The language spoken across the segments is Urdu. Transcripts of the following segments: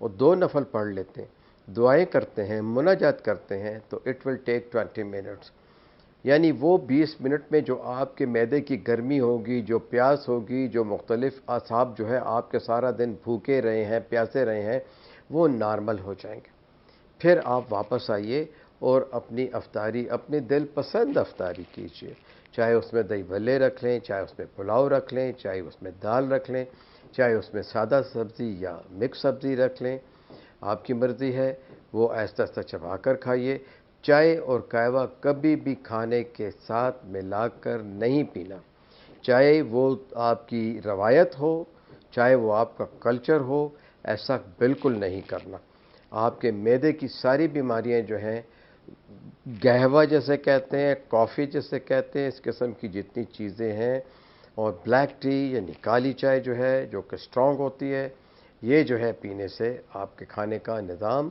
اور 2 نفل پڑھ لیتے ہیں، دعائیں کرتے ہیں، مناجات کرتے ہیں، تو اٹ ول ٹیک 20 منٹس. یعنی وہ 20 منٹ میں جو آپ کے معدے کی گرمی ہوگی، جو پیاس ہوگی، جو مختلف اعصاب جو ہے آپ کے سارا دن بھوکے رہے ہیں، پیاسے رہے ہیں، وہ نارمل ہو جائیں گے. پھر آپ واپس آئیے اور اپنی افطاری، اپنی دل پسند افطاری کیجیے. چاہے اس میں دہی بھلے رکھ لیں، چاہے اس میں پلاؤ رکھ لیں، چاہے اس میں دال رکھ لیں، چاہے اس میں سادہ سبزی یا مکس سبزی رکھ لیں، آپ کی مرضی ہے. وہ آہستہ آہستہ چبا کر کھائیے. چائے اور قہوہ کبھی بھی کھانے کے ساتھ ملا کر نہیں پینا. چاہے وہ آپ کی روایت ہو، چاہے وہ آپ کا کلچر ہو، ایسا بالکل نہیں کرنا. آپ کے معدے کی ساری بیماریاں جو ہیں، قہوہ جیسے کہتے ہیں، کافی جیسے کہتے ہیں، اس قسم کی جتنی چیزیں ہیں، اور بلیک ٹی یعنی کالی چائے جو ہے، جو کہ اسٹرانگ ہوتی ہے، یہ جو ہے پینے سے آپ کے کھانے کا نظام،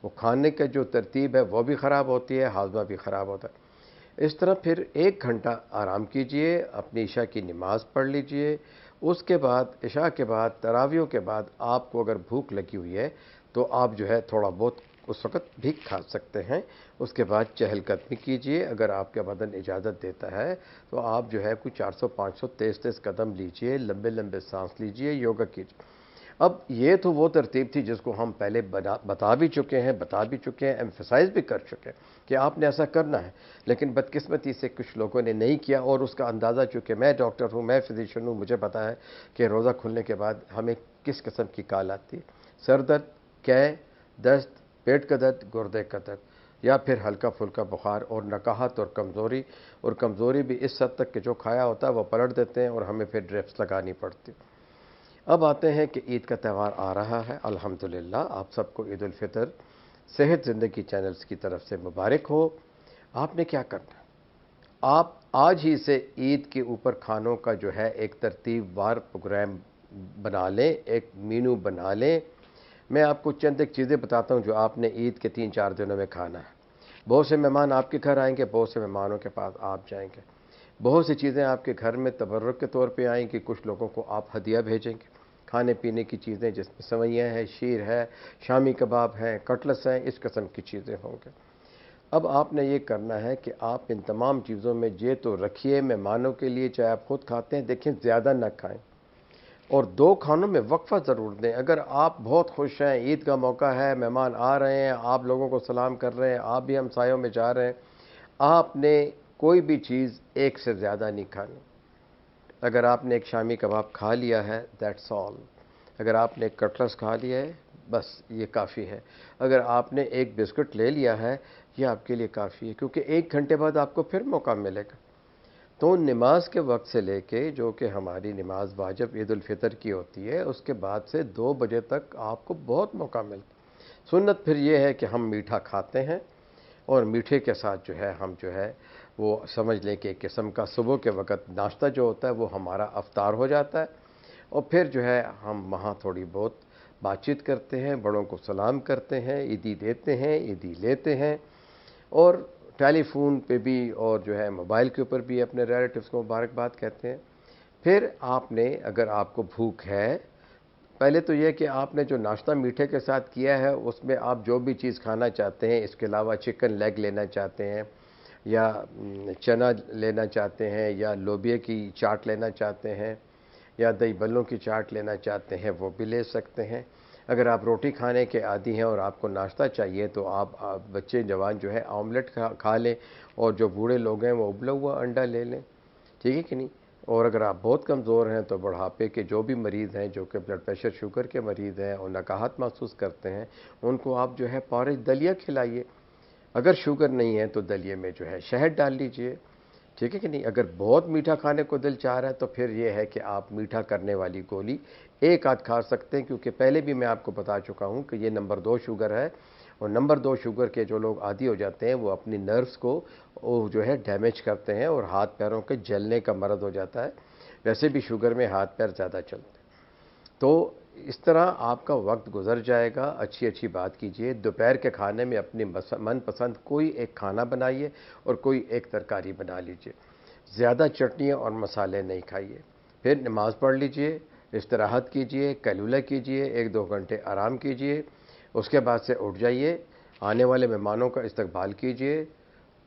وہ کھانے کا جو ترتیب ہے وہ بھی خراب ہوتی ہے، ہاضمہ بھی خراب ہوتا ہے. اس طرح پھر 1 گھنٹہ آرام کیجئے، اپنی عشاء کی نماز پڑھ لیجئے. اس کے بعد عشاء کے بعد، تراویحوں کے بعد آپ کو اگر بھوک لگی ہوئی ہے تو آپ جو ہے تھوڑا بہت اس وقت بھی کھا سکتے ہیں. اس کے بعد چہل قدمی کیجئے. اگر آپ کا بدن اجازت دیتا ہے تو آپ جو ہے کوئی 400 500 تیز قدم لیجئے، لمبے لمبے سانس لیجئے، یوگا کیجئے. اب یہ تو وہ ترتیب تھی جس کو ہم پہلے بتا بھی چکے ہیں، ایمفسائز بھی کر چکے ہیں کہ آپ نے ایسا کرنا ہے. لیکن بدقسمتی سے کچھ لوگوں نے نہیں کیا، اور اس کا اندازہ، چونکہ میں ڈاکٹر ہوں، میں فزیشین ہوں، مجھے پتا ہے کہ روزہ کھلنے کے بعد ہمیں کس قسم کی کال آتی ہے. سر درد، قے، دست، پیٹ کا درد، گردے کا درد، یا پھر ہلکا پھلکا بخار، اور نکاہت اور کمزوری بھی اس حد تک کہ جو کھایا ہوتا ہے وہ پلٹ دیتے ہیں اور ہمیں پھر ڈرپس لگانی پڑتی. اب آتے ہیں کہ عید کا تہوار آ رہا ہے. الحمدللہ آپ سب کو عید الفطر صحت زندگی چینلز کی طرف سے مبارک ہو. آپ نے کیا کرنا ہے؟ آپ آج ہی سے عید کے اوپر کھانوں کا جو ہے ایک ترتیب وار پروگرام بنا لیں، ایک مینو بنا لیں. میں آپ کو چند ایک چیزیں بتاتا ہوں جو آپ نے عید کے 3-4 دنوں میں کھانا ہے. بہت سے مہمان آپ کے گھر آئیں گے، بہت سے مہمانوں کے پاس آپ جائیں گے. بہت سی چیزیں آپ کے گھر میں تبرک کے طور پہ آئیں گی. کچھ لوگوں کو آپ ہدیہ بھیجیں گے، کھانے پینے کی چیزیں، جس میں سوئیاں ہیں، شیر ہے، شامی کباب ہیں، کٹلس ہیں، اس قسم کی چیزیں ہوں گے. اب آپ نے یہ کرنا ہے کہ آپ ان تمام چیزوں میں یہ تو رکھیے مہمانوں کے لیے، چاہے آپ خود کھاتے ہیں، دیکھیں زیادہ نہ کھائیں، اور 2 کھانوں میں وقفہ ضرور دیں. اگر آپ بہت خوش ہیں، عید کا موقع ہے، مہمان آ رہے ہیں، آپ لوگوں کو سلام کر رہے ہیں، آپ بھی ہمسایوں میں جا رہے ہیں، آپ نے کوئی بھی چیز ایک سے زیادہ نہیں کھانی. اگر آپ نے ایک شامی کباب کھا لیا ہے، دیٹس آل. اگر آپ نے ایک کٹلس کھا لیا ہے، بس یہ کافی ہے. اگر آپ نے ایک بسکٹ لے لیا ہے، یہ آپ کے لیے کافی ہے، کیونکہ 1 گھنٹے بعد آپ کو پھر موقع ملے گا. تو نماز کے وقت سے لے کے، جو کہ ہماری نماز واجب عید الفطر کی ہوتی ہے، اس کے بعد سے 2 بجے تک آپ کو بہت موقع ملتا. سنت پھر یہ ہے کہ ہم میٹھا کھاتے ہیں، اور میٹھے کے ساتھ جو ہے ہم جو ہے وہ سمجھ لیں کہ ایک قسم کا صبح کے وقت ناشتہ جو ہوتا ہے وہ ہمارا افطار ہو جاتا ہے. اور پھر جو ہے ہم وہاں تھوڑی بہت بات چیت کرتے ہیں، بڑوں کو سلام کرتے ہیں، عیدی دیتے ہیں، عیدی لیتے ہیں، اور ٹیلی فون پہ بھی اور جو ہے موبائل کے اوپر بھی اپنے ریلیٹیوز کو مبارکباد کہتے ہیں. پھر آپ نے، اگر آپ کو بھوک ہے، پہلے تو یہ کہ آپ نے جو ناشتہ میٹھے کے ساتھ کیا ہے اس میں آپ جو بھی چیز کھانا چاہتے ہیں، اس کے علاوہ چکن لیگ لینا چاہتے ہیں، یا چنا لینا چاہتے ہیں، یا لوبیا کی چاٹ لینا چاہتے ہیں، یا دہی بھلوں کی چاٹ لینا چاہتے ہیں، وہ بھی لے سکتے ہیں. اگر آپ روٹی کھانے کے عادی ہیں اور آپ کو ناشتہ چاہیے تو آپ بچے جوان جو ہے آملیٹ کھا لیں، اور جو بوڑھے لوگ ہیں وہ ابلا ہوا انڈا لے لیں. ٹھیک ہے کہ نہیں؟ اور اگر آپ بہت کمزور ہیں تو بڑھاپے کے جو بھی مریض ہیں، جو کہ بلڈ پریشر شوگر کے مریض ہیں اور نکاہت محسوس کرتے ہیں، ان کو آپ جو ہے پورج دلیا کھلائیے. اگر شوگر نہیں ہے تو دلیے میں جو ہے شہد ڈال لیجئے. ٹھیک ہے کہ نہیں؟ اگر بہت میٹھا کھانے کو دل چاہ رہا ہے تو پھر یہ ہے کہ آپ میٹھا کرنے والی گولی 1 آدھ کھا سکتے ہیں، کیونکہ پہلے بھی میں آپ کو بتا چکا ہوں کہ یہ نمبر 2 شوگر ہے، اور نمبر 2 شوگر کے جو لوگ عادی ہو جاتے ہیں وہ اپنی نروز کو وہ جو ہے ڈیمیج کرتے ہیں، اور ہاتھ پیروں کے جلنے کا مرض ہو جاتا ہے. ویسے بھی شوگر میں ہاتھ پیر زیادہ چلتے ہیں. تو اس طرح آپ کا وقت گزر جائے گا. اچھی بات کیجئے. دوپہر کے کھانے میں اپنی من پسند کوئی ایک کھانا بنائیے اور کوئی ایک ترکاری بنا لیجئے. زیادہ چٹنیاں اور مسالے نہیں کھائیے. پھر نماز پڑھ لیجئے. استراحت کیجئے، قیلولہ کیجئے، 1-2 گھنٹے آرام کیجئے، اس کے بعد سے اٹھ جائیے، آنے والے مہمانوں کا استقبال کیجئے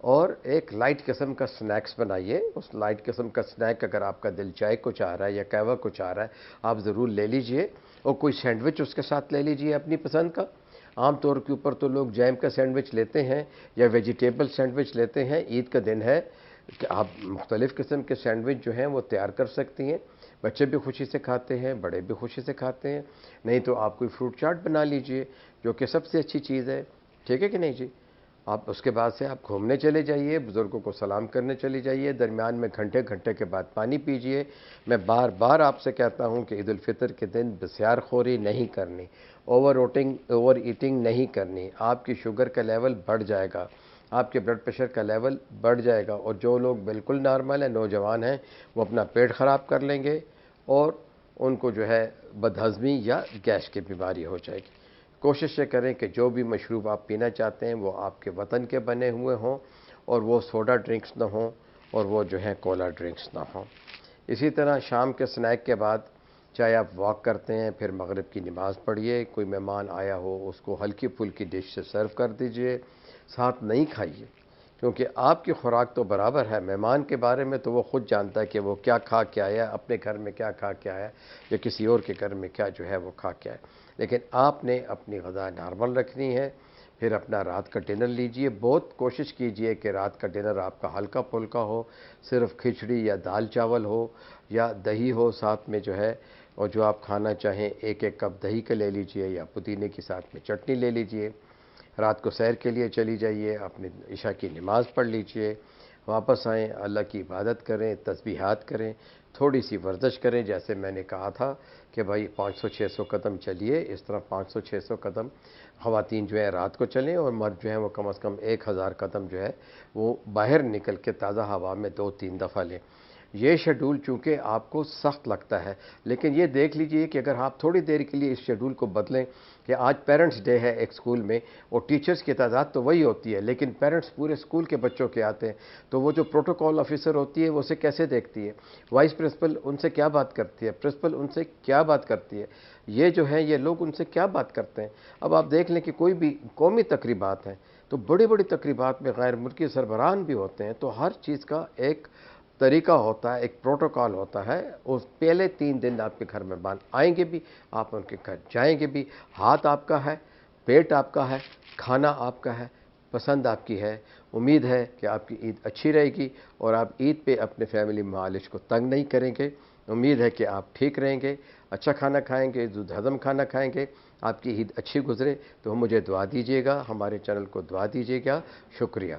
اور ایک لائٹ قسم کا سنیکس بنائیے۔ اس لائٹ قسم کا سنیک اگر آپ کا دل چائے کو چاہ رہا ہے یا قہوہ کو چاہ رہا ہے، آپ ضرور لے لیجئے، اور کوئی سینڈوچ اس کے ساتھ لے لیجئے اپنی پسند کا۔ عام طور کے اوپر تو لوگ جیم کا سینڈوچ لیتے ہیں یا ویجیٹیبل سینڈوچ لیتے ہیں۔ عید کا دن ہے کہ آپ مختلف قسم کے سینڈوچ جو ہیں وہ تیار کر سکتی ہیں، بچے بھی خوشی سے کھاتے ہیں، بڑے بھی خوشی سے کھاتے ہیں۔ نہیں تو آپ کوئی فروٹ چاٹ بنا لیجئے، جو کہ سب سے اچھی چیز ہے، ٹھیک ہے کہ نہیں جی؟ آپ اس کے بعد سے آپ گھومنے چلے جائیے، بزرگوں کو سلام کرنے چلے جائیے، درمیان میں گھنٹے گھنٹے کے بعد پانی پیجئے۔ میں بار بار آپ سے کہتا ہوں کہ عید الفطر کے دن بسیار خوری نہیں کرنی، اوور ایٹنگ نہیں کرنی، آپ کی شوگر کا لیول بڑھ جائے گا، آپ کے بلڈ پریشر کا لیول بڑھ جائے گا، اور جو لوگ بالکل نارمل ہیں، نوجوان ہیں، وہ اپنا پیٹ خراب کر لیں گے اور ان کو جو ہے بدہضمی یا گیس کی بیماری ہو جائے گی۔ کوشش یہ کریں کہ جو بھی مشروب آپ پینا چاہتے ہیں وہ آپ کے وطن کے بنے ہوئے ہوں، اور وہ سوڈا ڈرنکس نہ ہوں، اور وہ جو ہیں کولا ڈرنکس نہ ہوں۔ اسی طرح شام کے سنیک کے بعد چاہے آپ واک کرتے ہیں، پھر مغرب کی نماز پڑھیے، کوئی مہمان آیا ہو اس کو ہلکی پھلکی ڈش سے سرو کر دیجئے، ساتھ نہیں کھائیے، کیونکہ آپ کی خوراک تو برابر ہے، مہمان کے بارے میں تو وہ خود جانتا ہے کہ وہ کیا کھا کے آیا، اپنے گھر میں کیا کھا کے آیا یا کسی اور کے گھر میں کیا جو ہے وہ کھا کے آیا، لیکن آپ نے اپنی غذا نارمل رکھنی ہے۔ پھر اپنا رات کا ڈنر لیجئے، بہت کوشش کیجئے کہ رات کا ڈنر آپ کا ہلکا پھلکا ہو، صرف کھچڑی یا دال چاول ہو یا دہی ہو ساتھ میں جو ہے، اور جو آپ کھانا چاہیں 1 کپ دہی کا لے لیجئے یا پودینے کی ساتھ میں چٹنی لے لیجئے۔ رات کو سیر کے لیے چلی جائیے، اپنی عشاء کی نماز پڑھ لیجئے، واپس آئیں، اللہ کی عبادت کریں، تسبیحات کریں، تھوڑی سی ورزش کریں، جیسے میں نے کہا تھا کہ بھائی 500-600 قدم چلیے، اس طرح 500-600 قدم خواتین جو ہے رات کو چلیں، اور مرد جو ہیں وہ کم از کم 1000 قدم جو ہے وہ باہر نکل کے تازہ ہوا میں 2-3 دفعہ لیں۔ یہ شیڈول چونکہ آپ کو سخت لگتا ہے، لیکن یہ دیکھ لیجئے کہ اگر آپ تھوڑی دیر کے لیے اس شیڈول کو بدلیں، کہ آج پیرنٹس ڈے ہے ایک سکول میں، اور ٹیچرز کی تعداد تو وہی ہوتی ہے، لیکن پیرنٹس پورے سکول کے بچوں کے آتے ہیں، تو وہ جو پروٹوکول آفیسر ہوتی ہے وہ اسے کیسے دیکھتی ہے، وائس پرنسپل ان سے کیا بات کرتی ہے، پرنسپل ان سے کیا بات کرتی ہے، یہ جو ہے یہ لوگ ان سے کیا بات کرتے ہیں۔ اب آپ دیکھ لیں کہ کوئی بھی قومی تقریبات ہیں تو بڑی بڑی تقریبات میں غیر ملکی سربراہان بھی ہوتے ہیں، تو ہر چیز کا ایک طریقہ ہوتا ہے، ایک پروٹوکول ہوتا ہے۔ اس پہلے 3 دن آپ کے گھر مہمان آئیں گے بھی، آپ ان کے گھر جائیں گے بھی، ہاتھ آپ کا ہے، پیٹ آپ کا ہے، کھانا آپ کا ہے، پسند آپ کی ہے۔ امید ہے کہ آپ کی عید اچھی رہے گی اور آپ عید پہ اپنے فیملی معالج کو تنگ نہیں کریں گے۔ امید ہے کہ آپ ٹھیک رہیں گے، اچھا کھانا کھائیں گے، دودھ ہضم کھانا کھائیں گے، آپ کی عید اچھی گزرے۔ تو مجھے دعا دیجیے گا، ہمارے چینل کو دعا دیجیے گا۔ شکریہ۔